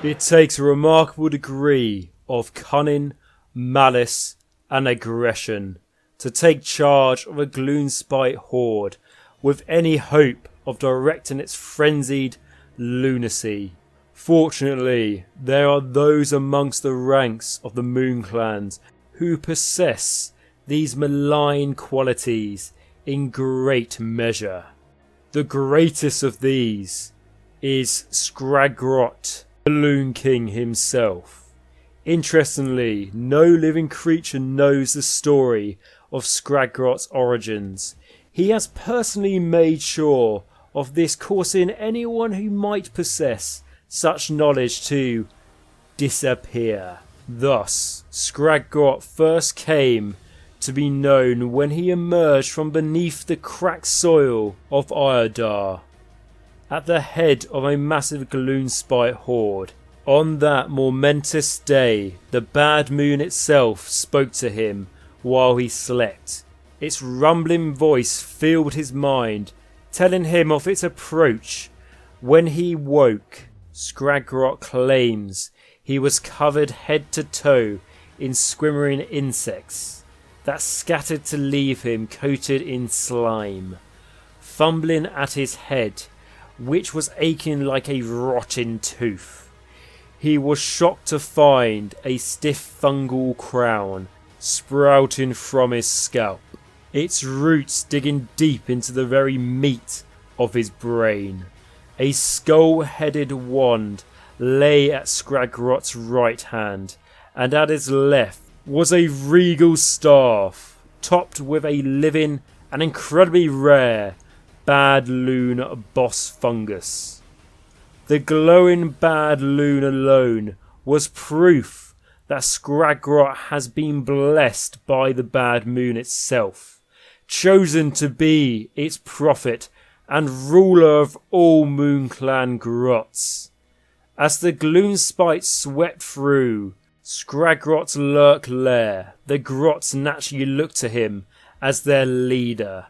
It takes a remarkable degree of cunning, malice, and aggression to take charge of a gloomspite horde with any hope of directing its frenzied lunacy. Fortunately, there are those amongst the ranks of the Moon Clans who possess these malign qualities in great measure. The greatest of these is SKRAGROTT the Loonking himself. Interestingly, no living creature knows the story of SKRAGROTT's origins. He has personally made sure of this, causing anyone who might possess such knowledge to disappear. Thus, SKRAGROTT first came to be known when he emerged from beneath the cracked soil of Iodar at the head of a massive gloomspite horde. On that momentous day, the bad moon itself spoke to him while he slept. Its rumbling voice filled his mind, telling him of its approach. When he woke, SKRAGROTT claims he was covered head to toe in swimming insects that scattered to leave him coated in slime. Fumbling at his head, which was aching like a rotten tooth, he was shocked to find a stiff fungal crown sprouting from his scalp, its roots digging deep into the very meat of his brain. A skull-headed wand lay at SKRAGROTT's right hand, and at his left was a regal staff topped with a living and incredibly rare Bad Loon boss fungus. The glowing Bad Loon alone was proof that SKRAGROTT has been blessed by the Bad Moon itself, chosen to be its prophet and ruler of all Moon Clan grotts. As the gloomspite swept through SKRAGROTT's lurk lair, the grotts naturally looked to him as their leader.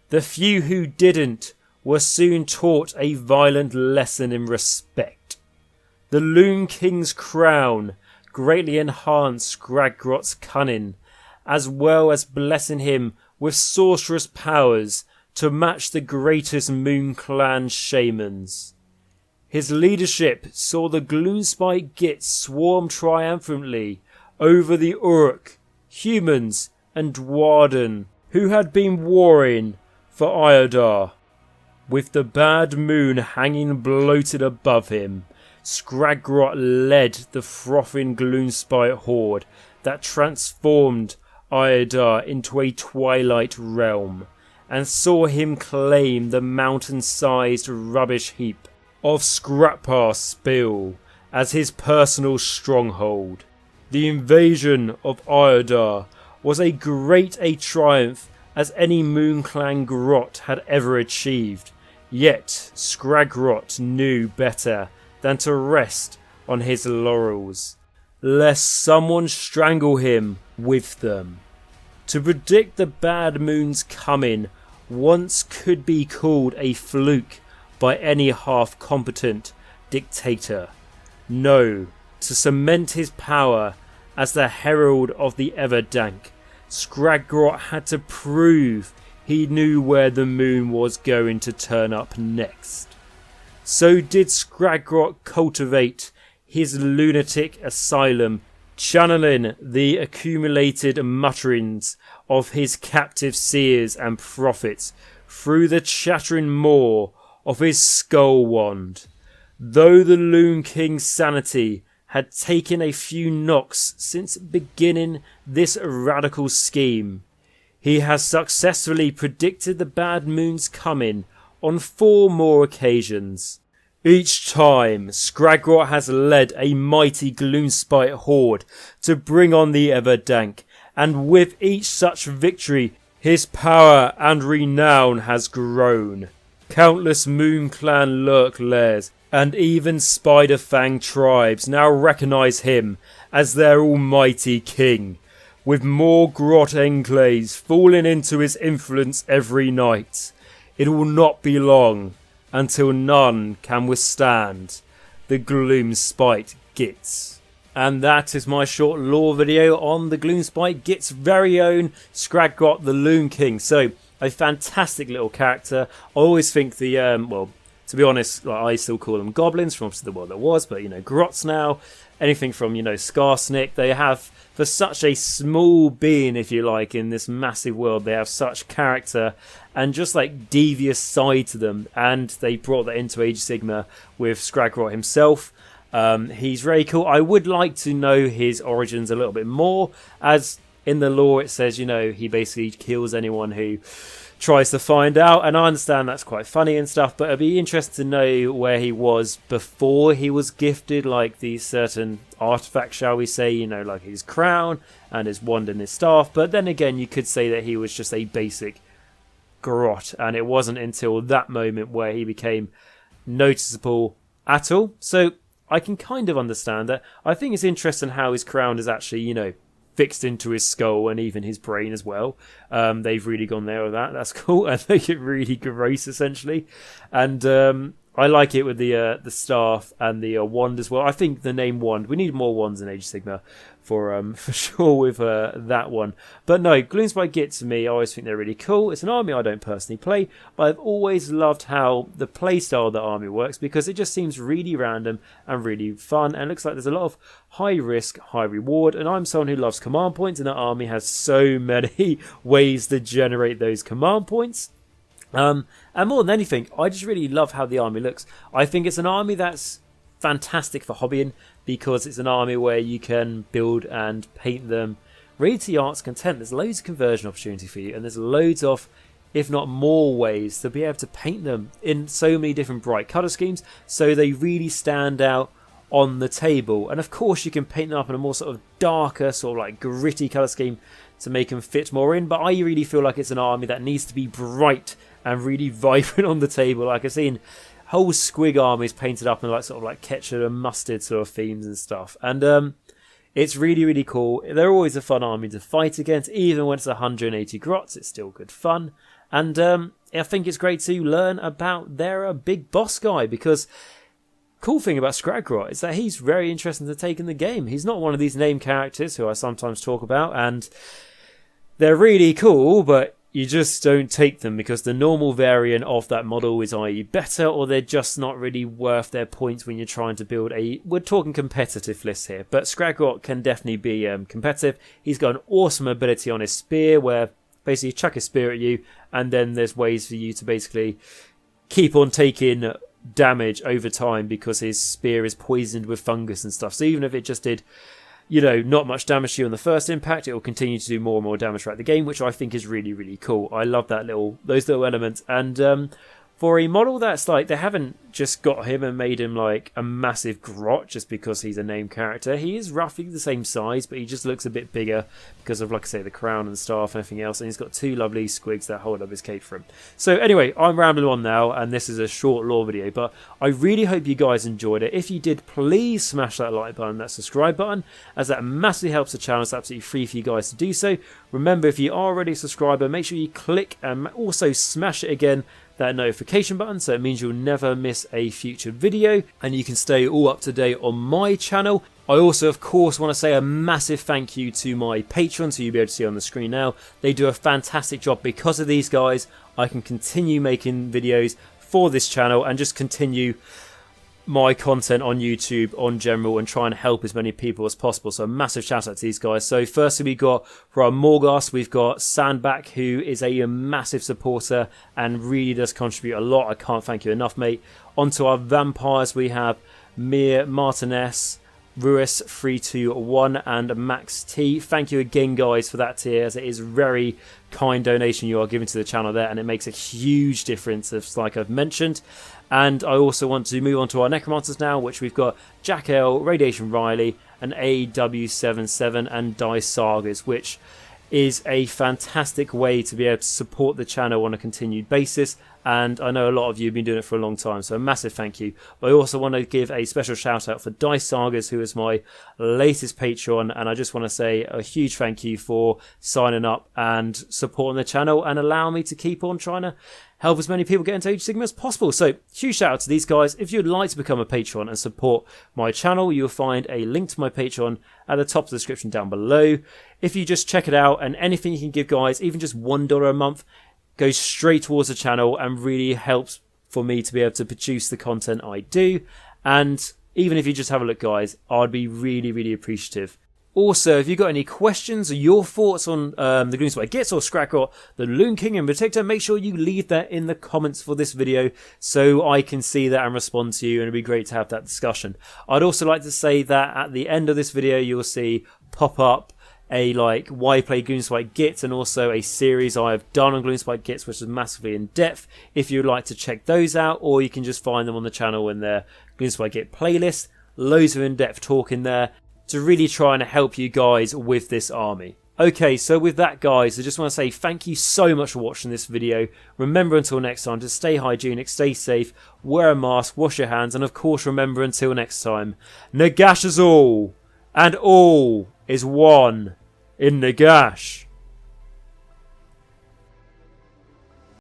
The few who didn't were soon taught a violent lesson in respect. The Loonking's crown greatly enhanced SKRAGROTT's cunning, as well as blessing him with sorcerous powers to match the greatest Moon Clan shamans. His leadership saw the gloomspite gits swarm triumphantly over the Uruk, humans and Dwarden, who had been warring for Iodar. With the Bad Moon hanging bloated above him, SKRAGROTT led the frothing gloomspite horde that transformed Iodar into a twilight realm, and saw him claim the mountain-sized rubbish heap of Scrapar Spill as his personal stronghold. The invasion of Iodar was as great a triumph as any Moon Clan grot had ever achieved, yet SKRAGROTT knew better than to rest on his laurels, lest someone strangle him with them. To predict the Bad Moon's coming once could be called a fluke by any half-competent dictator. No, to cement his power as the herald of the Everdank, SKRAGROTT had to prove he knew where the moon was going to turn up next. So did SKRAGROTT cultivate his lunatic asylum, channeling the accumulated mutterings of his captive seers and prophets through the chattering maw of his skull wand. Though the Loonking's sanity had taken a few knocks since beginning this radical scheme, he has successfully predicted the Bad Moon's coming on 4 more occasions. Each time, SKRAGROTT has led a mighty gloomspite horde to bring on the Everdank, and with each such victory, his power and renown has grown. Countless Moon Clan lurk lairs and even Spider Fang tribes now recognise him as their almighty king, with more grot enclaves falling into his influence every night. It will not be long until none can withstand the gloomspite Gitz. And that is my short lore video on the Gloomspite Gitz' very own SKRAGROTT the Loonking. So, a fantastic little character. I always think the, well, to be honest, like, I still call them goblins from obviously the world that was, but, you know, grotts now, anything from, you know, Skarsnik, they have, for such a small being, if you like, in this massive world, they have such character and just like devious side to them, and they brought that into Age of Sigmar with SKRAGROTT himself. He's very cool. I would like to know his origins a little bit more, as in the lore it says, you know, he basically kills anyone who tries to find out, and I understand that's quite funny and stuff, but it'd be interesting to know where he was before he was gifted like these certain artifacts, shall we say, you know, like his crown and his wand and his staff. But then again, you could say that he was just a basic grot, and it wasn't until that moment where he became noticeable at all. So I can kind of understand that. I think it's interesting how his crown is actually, you know, fixed into his skull and even his brain as well. They've really gone there with that. That's cool. I think it really gross, essentially. And I like it with the staff and the wand as well. I think the name wand, we need more wands in Age of Sigmar for sure with that one. But no, Gloomspite Gitz, to me, I always think they're really cool. It's an army I don't personally play, but I've always loved how the playstyle of the army works, because it just seems really random and really fun, and it looks like there's a lot of high risk, high reward, and I'm someone who loves command points, and that army has so many ways to generate those command points. And more than anything, I just really love how the army looks. I think it's an army that's fantastic for hobbying, because it's an army where you can build and paint them really to your heart's content. There's loads of conversion opportunity for you, and there's loads of, if not more, ways to be able to paint them in so many different bright colour schemes, so they really stand out on the table. And of course you can paint them up in a more sort of darker, sort of like gritty colour scheme to make them fit more in, but I really feel like it's an army that needs to be bright and really vibrant on the table. Like I've seen whole squig armies painted up in like sort of like ketchup and mustard sort of themes and stuff, and it's really, really cool. They're always a fun army to fight against, even when it's 180 grotts. It's still good fun, and I think it's great to learn about their big boss guy, because cool thing about SKRAGROTT is that he's very interesting to take in the game. He's not one of these name characters who I sometimes talk about, and they're really cool, but you just don't take them because the normal variant of that model is either better, or they're just not really worth their points when you're trying to build a... We're talking competitive list here, but SKRAGROTT can definitely be competitive. He's got an awesome ability on his spear where basically you chuck a spear at you, and then there's ways for you to basically keep on taking damage over time because his spear is poisoned with fungus and stuff. So even if it just did, you know, not much damage to you on the first impact, it will continue to do more and more damage throughout the game, which I think is really, really cool. I love that those little elements. And for a model that's like, they haven't just got him and made him like a massive grot just because he's a named character. He is roughly the same size, but he just looks a bit bigger because of, like I say, the crown and staff and everything else. And he's got two lovely squigs that hold up his cape for him. So anyway, I'm rambling on now, and this is a short lore video, but I really hope you guys enjoyed it. If you did, please smash that like button, that subscribe button, as that massively helps the channel. It's absolutely free for you guys to do so. Remember, if you are already a subscriber, make sure you click and also smash it again, that notification button, so it means you'll never miss a future video, and you can stay all up to date on my channel. I also, of course, want to say a massive thank you to my patrons, who you'll be able to see on the screen now. They do a fantastic job. Because of these guys, I can continue making videos for this channel and just continue my content on YouTube on general and try and help as many people as possible. So a massive shout out to these guys. So firstly, we got for our Morghast, we've got Sandback, who is a massive supporter and really does contribute a lot. I can't thank you enough, mate. Onto our vampires, we have Mir Martinez, Ruiz 321 and Max T. Thank you again, guys, for that tier, as it is very kind donation you are giving to the channel there, and it makes a huge difference, as like I've mentioned. And I also want to move on to our Necromancers now, which we've got Jack L, Radiation Riley, and AW77 and Dice Sagas, which is a fantastic way to be able to support the channel on a continued basis, and I know a lot of you have been doing it for a long time, so a massive thank you. But I also want to give a special shout out for Dice Sagas, who is my latest Patreon, and I just want to say a huge thank you for signing up and supporting the channel and allowing me to keep on trying to help as many people get into Age of Sigmar as possible. So huge shout out to these guys. If you'd like to become a Patreon and support my channel, you'll find a link to my Patreon at the top of the description down below. If you just check it out, and anything you can give, guys, even just $1 a month, goes straight towards the channel and really helps for me to be able to produce the content I do. And even if you just have a look, guys, I'd be really, really appreciative. Also, if you've got any questions or your thoughts on the Gloomspite Gitz or Skagrott the Loonking in particular, make sure you leave that in the comments for this video so I can see that and respond to you, and it'd be great to have that discussion. I'd also like to say that at the end of this video, you'll see pop up a why play Gloomspite Gitz, and also a series I have done on Gloomspite Gitz, which is massively in depth. If you'd like to check those out, or you can just find them on the channel in their Gloomspite Gitz playlist. Loads of in-depth talk in there to really try and help you guys with this army. Okay, so with that, guys, I just want to say thank you so much for watching this video. Remember, until next time, to stay hygienic, stay safe, wear a mask, wash your hands, and of course remember, until next time, Nagash is all, and all is one in Nagash.